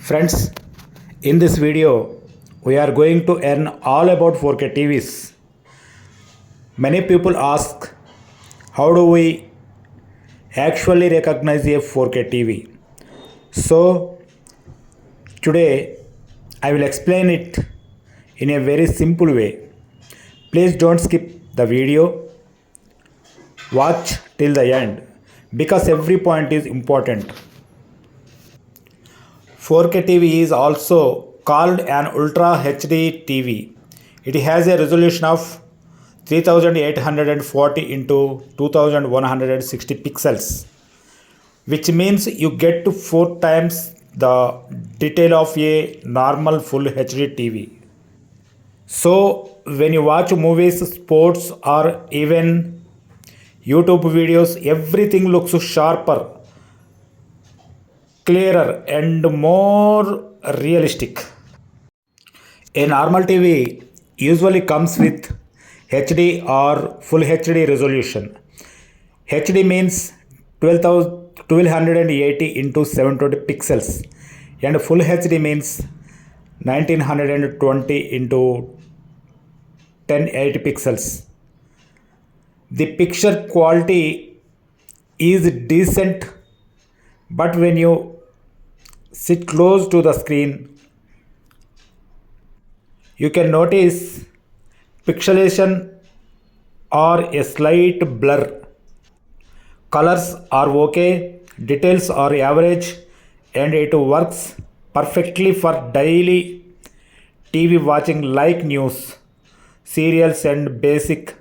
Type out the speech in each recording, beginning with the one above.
Friends, in this video, we are going to learn all about 4K TVs. Many people ask, how do we actually recognize a 4K TV? So, today I will explain it in a very simple way. Please don't skip the video, watch till the end because every point is important. 4K TV is also called an Ultra HD TV. It has a resolution of 3840 into 2160 pixels, which means you get to 4 times the detail of a normal full HD TV. So, when you watch movies, sports, or even YouTube videos, everything looks sharper, clearer, and more realistic. A normal TV usually comes with HD or full HD resolution. HD means 1280 into 720 pixels, and full HD means 1920 into 1080 pixels. The picture quality is decent, but when you sit close to the screen, you can notice pixelation or a slight blur. Colors are okay, details are average, and it works perfectly for daily TV watching like news, serials, and basic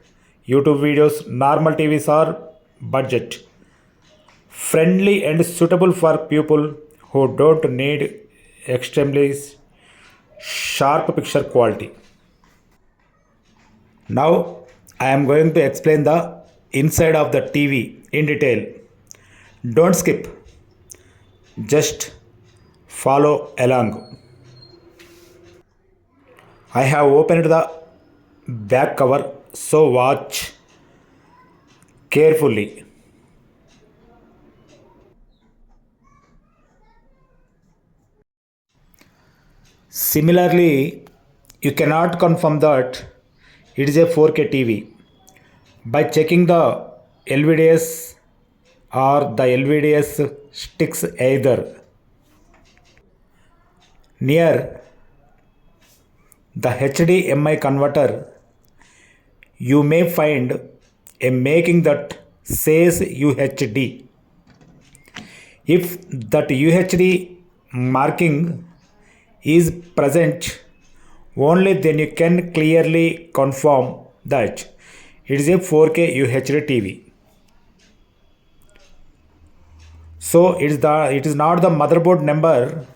YouTube videos. Normal TVs are budget friendly and suitable for people who don't need extremely sharp picture quality. Now I am going to explain the inside of the TV in detail. Don't skip, just follow along. I have opened the back cover, so watch carefully. Similarly, you cannot confirm that it is a 4K TV by checking the LVDS or the LVDS sticks either near the HDMI converter. You may find a marking that says UHD. If that UHD marking is present, only then you can clearly confirm that it is a 4K UHD TV. So it is not the motherboard number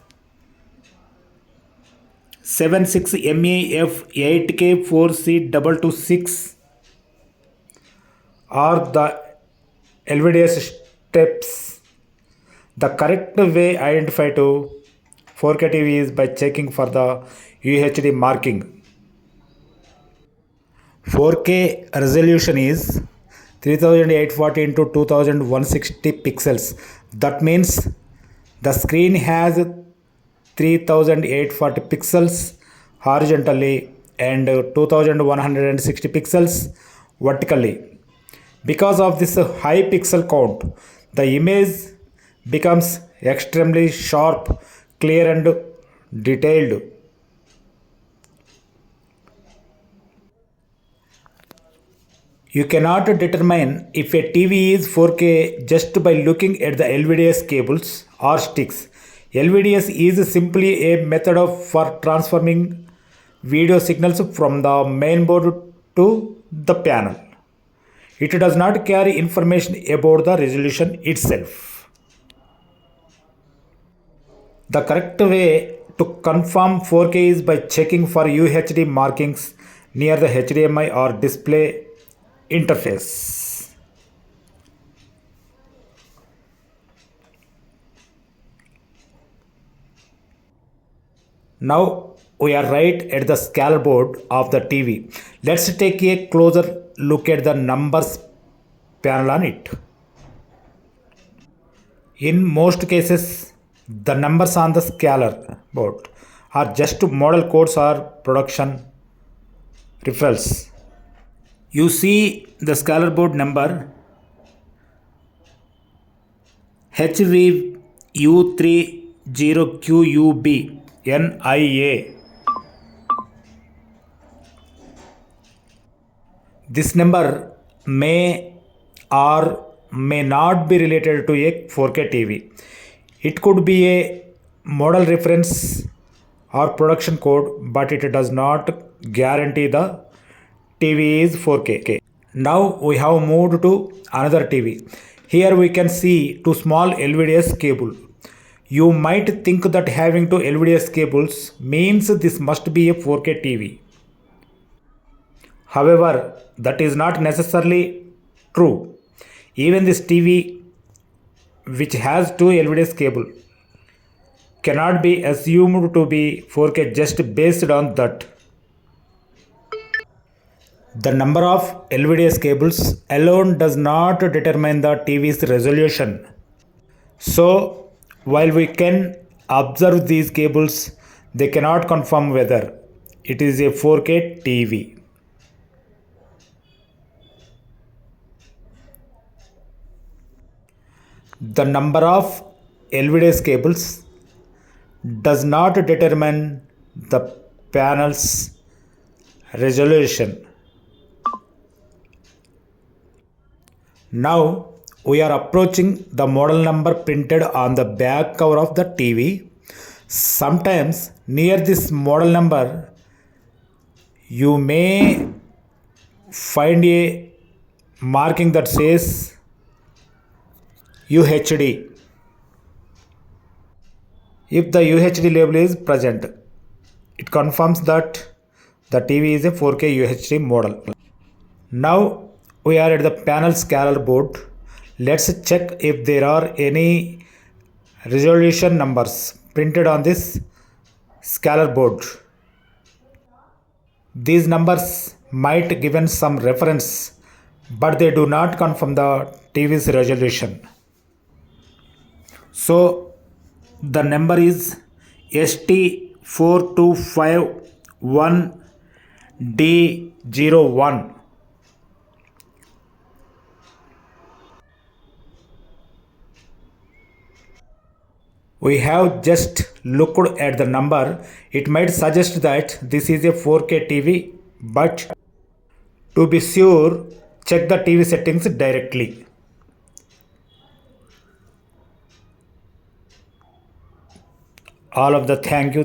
76MEF8K4C226 or the LVDS steps. The correct way identify to 4K TV is by checking for the UHD marking. 4K resolution is 3840 into 2160 pixels. That means the screen has 3840 pixels horizontally and 2160 pixels vertically. Because of this high pixel count, the image becomes extremely sharp, clear, and detailed. You cannot determine if a TV is 4K just by looking at the LVDS cables or sticks. LVDS is simply a method for transforming video signals from the mainboard to the panel. It does not carry information about the resolution itself. The correct way to confirm 4K is by checking for UHD markings near the HDMI or display interface. Now we are right at the scale board of the TV. Let's take a closer look at the numbers panel on it. In most cases, The numbers on the scalar board are just model codes or production referrals. You see the scalar board number HVU30QUB NIA. This number may or may not be related to a 4K TV. It could be a model reference or production code, but it does not guarantee the TV is 4K. Now we have moved to another TV. Here we can see two small LVDS cable. You might think that having two LVDS cables means this must be a 4K TV. However, that is not necessarily true. Even this TV, which has two LVDS cable, cannot be assumed to be 4K just based on that. The number of LVDS cables alone does not determine the TV's resolution. So, while we can observe these cables, they cannot confirm whether it is a 4K TV. The number of LVDS cables does not determine the panel's resolution. Now we are approaching the model number printed on the back cover of the TV. Sometimes near this model number you may find a marking that says UHD. If the UHD label is present, it confirms that the TV is a 4K UHD model. Now we are at the panel scalar board. Let's check if there are any resolution numbers printed on this scalar board. These numbers might given some reference, but they do not confirm the TV's resolution. So the number is ST4251D01. We have just looked at the number. It might suggest that this is a 4K TV, but to be sure, check the TV settings directly. All of the thank you.